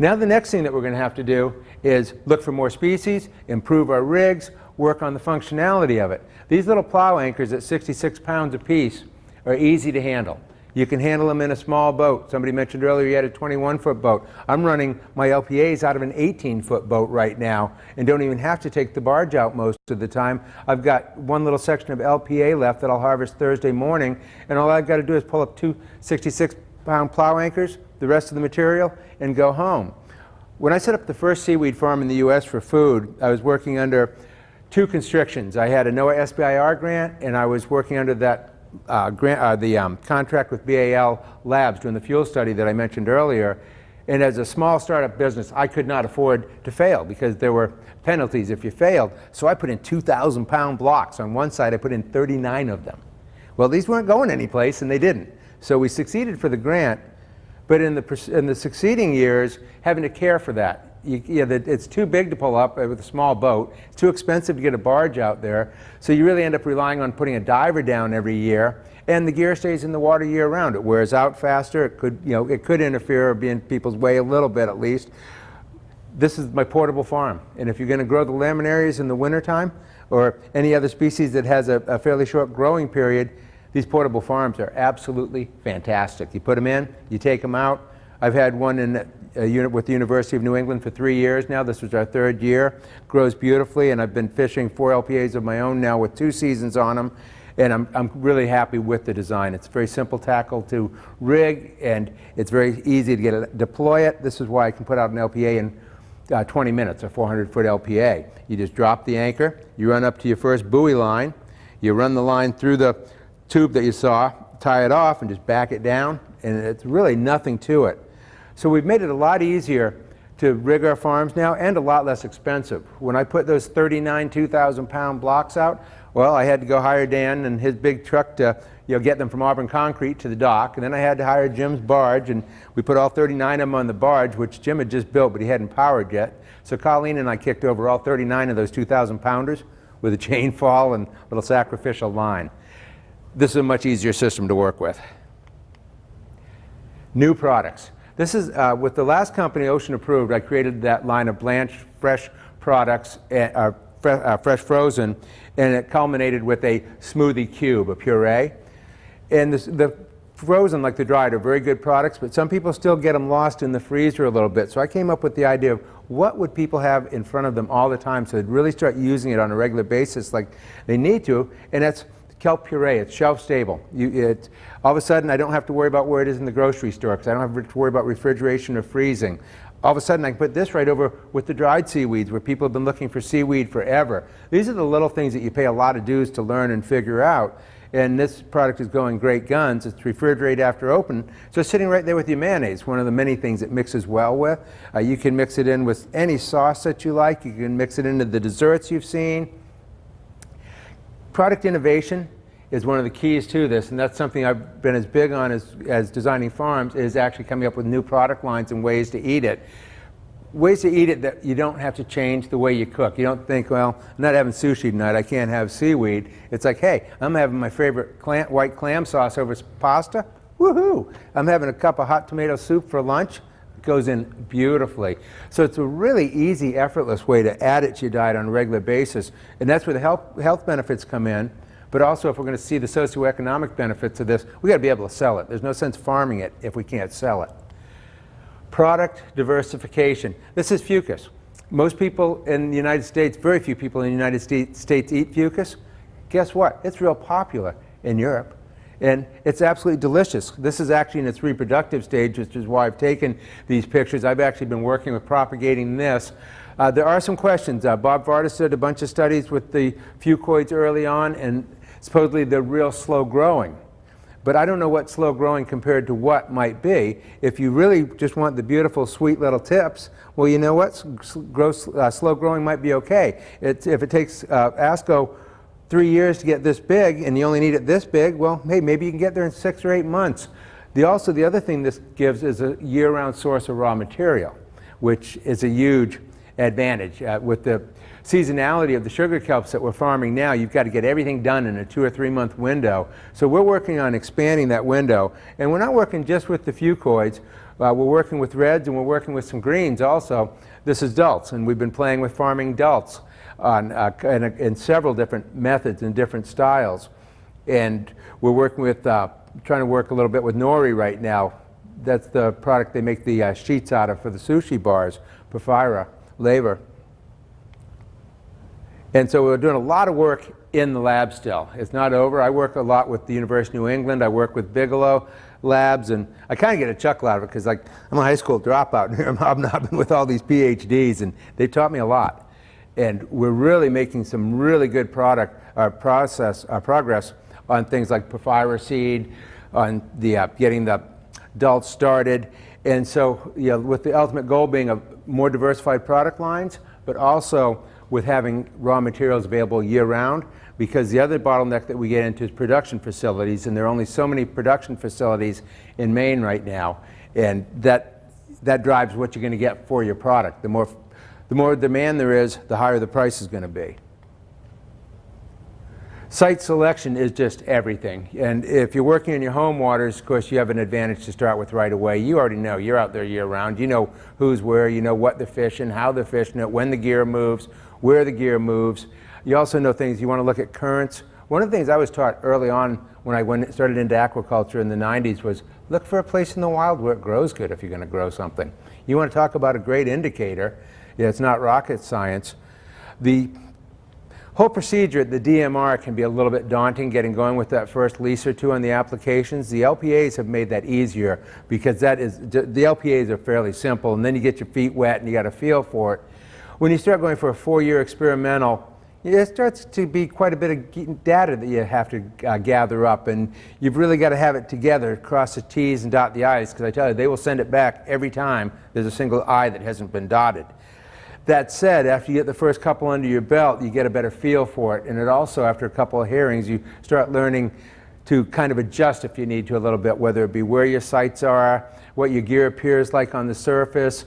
Now the next thing that we're going to have to do is look for more species, improve our rigs, work on the functionality of it. These little plow anchors at 66 pounds apiece are easy to handle. You can handle them in a small boat. Somebody mentioned earlier you had a 21-foot boat. I'm running my LPAs out of an 18-foot boat right now and don't even have to take the barge out most of the time. I've got one little section of LPA left that I'll harvest Thursday morning, and all I've got to do is pull up two 66-pound plow anchors, the rest of the material, and go home. When I set up the first seaweed farm in the U.S. for food, I was working under two constrictions. I had a NOAA SBIR grant, and I was working under that contract with BAL Labs doing the fuel study that I mentioned earlier. And as a small startup business, I could not afford to fail because there were penalties if you failed. So I put in 2,000-pound blocks. On one side, I put in 39 of them. Well, these weren't going anyplace, and they didn't. So we succeeded for the grant, but in the succeeding years, having to care for that. It's too big to pull up with a small boat. It's too expensive to get a barge out there. So you really end up relying on putting a diver down every year, and the gear stays in the water year round. It wears out faster. It could interfere or be in people's way a little bit at least. This is my portable farm, and if you're going to grow the laminaries in the wintertime or any other species that has a fairly short growing period, these portable farms are absolutely fantastic. You put them in, you take them out. I've had one in a unit with the University of New England for 3 years now. This was our third year. Grows beautifully, and I've been fishing 4 LPAs of my own now with 2 seasons on them, and I'm really happy with the design. It's a very simple tackle to rig, and it's very easy to deploy it. This is why I can put out an LPA in 20 minutes, a 400-foot LPA. You just drop the anchor, you run up to your first buoy line, you run the line through the tube that you saw, tie it off, and just back it down, and it's really nothing to it. So we've made it a lot easier to rig our farms now and a lot less expensive. When I put those 39 2,000-pound blocks out, well, I had to go hire Dan and his big truck to get them from Auburn Concrete to the dock, and then I had to hire Jim's barge, and we put all 39 of them on the barge, which Jim had just built, but he hadn't powered yet. So Colleen and I kicked over all 39 of those 2,000-pounders with a chain fall and little sacrificial line. This is a much easier system to work with. New products. This is, with the last company, Ocean Approved, I created that line of blanched fresh products, fresh frozen, and it culminated with a smoothie cube, a puree. And the frozen, like the dried, are very good products, but some people still get them lost in the freezer a little bit. So I came up with the idea of what would people have in front of them all the time so they'd really start using it on a regular basis like they need to, and that's Kelp Puree. It's shelf stable. All of a sudden I don't have to worry about where it is in the grocery store because I don't have to worry about refrigeration or freezing. All of a sudden I can put this right over with the dried seaweeds where people have been looking for seaweed forever. These are the little things that you pay a lot of dues to learn and figure out. And this product is going great guns. It's refrigerated after open. So it's sitting right there with your mayonnaise, one of the many things it mixes well with. You can mix it in with any sauce that you like. You can mix it into the desserts you've seen. Product innovation is one of the keys to this, and that's something I've been as big on as designing farms, is actually coming up with new product lines and ways to eat it. Ways to eat it that you don't have to change the way you cook. You don't think, well, I'm not having sushi tonight, I can't have seaweed. It's like, hey, I'm having my favorite white clam sauce over pasta. Woohoo! I'm having a cup of hot tomato soup for lunch. It goes in beautifully. So it's a really easy, effortless way to add it to your diet on a regular basis. And that's where the health benefits come in. But also, if we're going to see the socioeconomic benefits of this, we've got to be able to sell it. There's no sense farming it if we can't sell it. Product diversification. This is fucus. Most people in the United States, very few people in the United States eat fucus. Guess what? It's real popular in Europe. And it's absolutely delicious. This is actually in its reproductive stage, which is why I've taken these pictures. I've actually been working with propagating this. There are some questions. Bob Vardis did a bunch of studies with the fucoids early on, and supposedly they're real slow growing. But I don't know what slow growing compared to what might be. If you really just want the beautiful, sweet little tips, well, you know what? Slow growing might be okay. If it takes ASCO 3 years to get this big, and you only need it this big, well, hey, maybe you can get there in 6 or 8 months. The other thing this gives is a year-round source of raw material, which is a huge advantage. With the seasonality of the sugar kelps that we're farming now, you've got to get everything done in a 2 or 3 month window. So we're working on expanding that window. And we're not working just with the fucoids. We're working with reds and we're working with some greens also. This is dulse, and we've been playing with farming dulse in several different methods and different styles. And we're working with, trying to work a little bit with nori right now. That's the product they make the sheets out of for the sushi bars, porphyra, labor. And so we're doing a lot of work in the lab still. It's not over. I work a lot with the University of New England. I work with Bigelow Labs, and I kind of get a chuckle out of it because, like, I'm a high school dropout here. I'm hobnobbing with all these PhDs, and they've taught me a lot. And we're really making some really good progress on things like porphyra seed, on the getting the dulse started. And so, you know, with the ultimate goal being a more diversified product lines, but also with having raw materials available year-round, because the other bottleneck that we get into is production facilities, and there are only so many production facilities in Maine right now, and that drives what you're going to get for your product. The more demand there is, the higher the price is going to be. Site selection is just everything, and if you're working in your home waters, of course, you have an advantage to start with right away. You already know, you're out there year-round. You know who's where, you know what they're fishing, how they're fishing it, when the gear moves, where the gear moves. You also know things, you want to look at currents. One of the things I was taught early on when I started into aquaculture in the 90s was look for a place in the wild where it grows good if you're going to grow something. You want to talk about a great indicator. Yeah, it's not rocket science. The whole procedure at the DMR can be a little bit daunting, getting going with that first lease or two on the applications. The LPAs have made that easier because the LPAs are fairly simple, and then you get your feet wet and you got a feel for it. When you start going for a 4-year experimental, it starts to be quite a bit of data that you have to gather up, and you've really got to have it together, cross the T's and dot the I's, because I tell you, they will send it back every time there's a single I that hasn't been dotted. That said, after you get the first couple under your belt, you get a better feel for it, and it also, after a couple of hearings, you start learning to kind of adjust if you need to a little bit, whether it be where your sights are, what your gear appears like on the surface.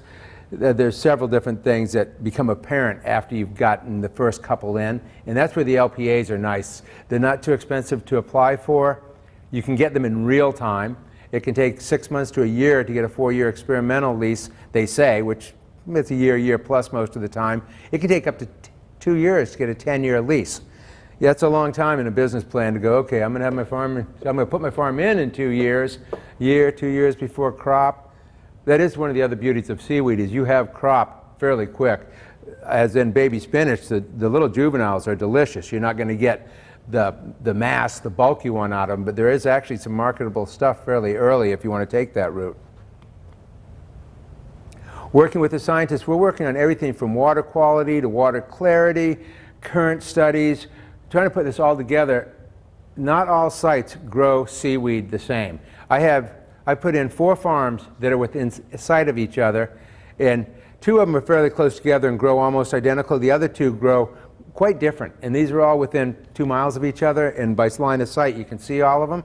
There's several different things that become apparent after you've gotten the first couple in, and that's where the LPAs are nice. They're not too expensive to apply for. You can get them in real time. It can take 6 months to a year to get a 4-year experimental lease, they say, which it's a year plus most of the time. It can take up to 2 years to get a 10-year lease. Yeah, that's a long time in a business plan to go, okay, I'm going to have my farm, I'm going to put my farm in 2 years, 2 years before crop. That is one of the other beauties of seaweed is you have crop fairly quick. As in baby spinach, the little juveniles are delicious. You're not going to get the mass, the bulky one out of them, but there is actually some marketable stuff fairly early if you want to take that route. Working with the scientists, we're working on everything from water quality to water clarity, current studies, trying to put this all together. Not all sites grow seaweed the same. I put in 4 farms that are within sight of each other, and 2 of them are fairly close together and grow almost identical. The other 2 grow quite different, and these are all within 2 miles of each other, and by line of sight you can see all of them.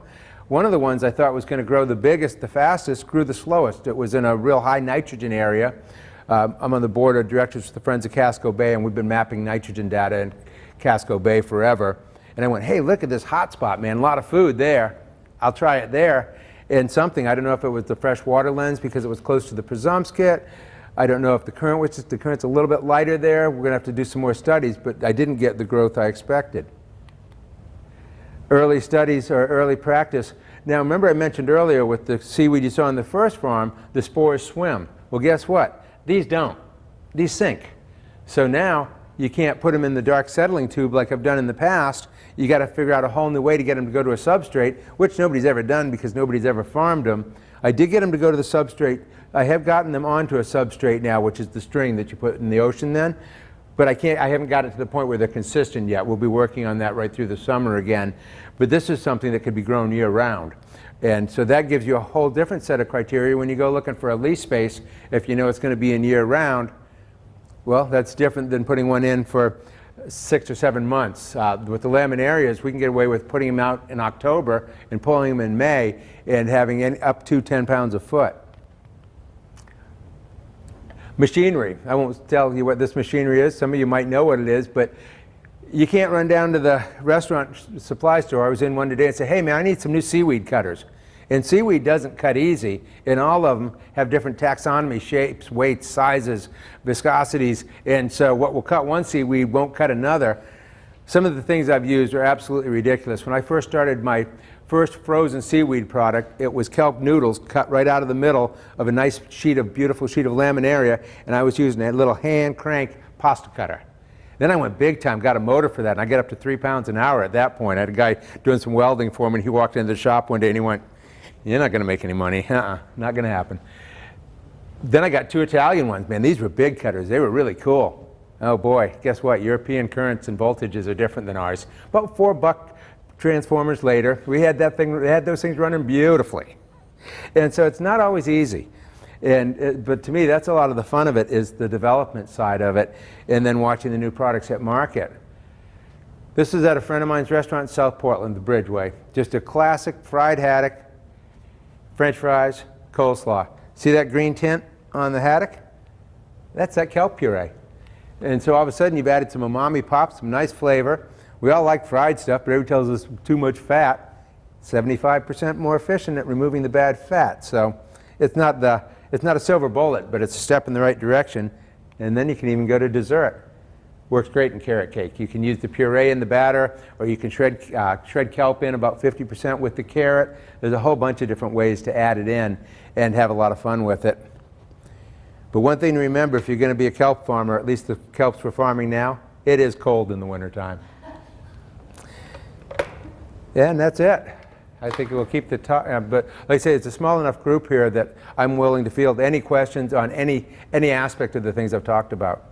One of the ones I thought was going to grow the biggest, the fastest, grew the slowest. It was in a real high nitrogen area. I'm on the board of directors with the Friends of Casco Bay, and we've been mapping nitrogen data in Casco Bay forever. And I went, hey, look at this hot spot, man, a lot of food there. I'll try it there. And something, I don't know if it was the fresh water lens because it was close to the Presumpscot. I don't know if the current's a little bit lighter there. We're going to have to do some more studies, but I didn't get the growth I expected. Early studies or early practice. Now remember I mentioned earlier with the seaweed you saw on the first farm, the spores swim. Well, guess what? These don't. These sink. So now you can't put them in the dark settling tube like I've done in the past. You got to figure out a whole new way to get them to go to a substrate, which nobody's ever done because nobody's ever farmed them. I did get them to go to the substrate. I have gotten them onto a substrate now, which is the string that you put in the ocean then. But I haven't got it to the point where they're consistent yet. We'll be working on that right through the summer again. But this is something that could be grown year-round. And so that gives you a whole different set of criteria when you go looking for a lease space. If you know it's going to be in year-round, well, that's different than putting one in for 6 or 7 months. With the laminarias, we can get away with putting them out in October and pulling them in May and having up to 10 pounds a foot. Machinery. I won't tell you what this machinery is. Some of you might know what it is, but you can't run down to the restaurant supply store. I was in one today and say, hey man, I need some new seaweed cutters. And seaweed doesn't cut easy, and all of them have different taxonomy, shapes, weights, sizes, viscosities, and so what will cut one seaweed won't cut another. Some of the things I've used are absolutely ridiculous. When I first started my first frozen seaweed product, it was kelp noodles cut right out of the middle of a nice beautiful sheet of laminaria, and I was using a little hand crank pasta cutter. Then I went big time, got a motor for that, and I got up to 3 pounds an hour at that point. I had a guy doing some welding for me, and he walked into the shop one day and he went, you're not going to make any money. Not going to happen. Then I got 2 Italian ones. Man, these were big cutters. They were really cool. Oh boy, guess what? European currents and voltages are different than ours. About $4 transformers later, we had those things running beautifully. And so it's not always easy. But to me, that's a lot of the fun of it, is the development side of it, and then watching the new products at market. This is at a friend of mine's restaurant in South Portland, the Bridgeway. Just a classic fried haddock, French fries, coleslaw. See that green tint on the haddock? That's that kelp puree. And so all of a sudden you've added some umami pop, some nice flavor. We all like fried stuff, but everybody tells us too much fat. 75% more efficient at removing the bad fat. So it's not a silver bullet, but it's a step in the right direction. And then you can even go to dessert. Works great in carrot cake. You can use the puree in the batter, or you can shred kelp in about 50% with the carrot. There's a whole bunch of different ways to add it in and have a lot of fun with it. But one thing to remember, if you're going to be a kelp farmer, at least the kelps we're farming now, it is cold in the wintertime. Yeah, and that's it. I think we'll keep the talk, but like I say, it's a small enough group here that I'm willing to field any questions on any aspect of the things I've talked about.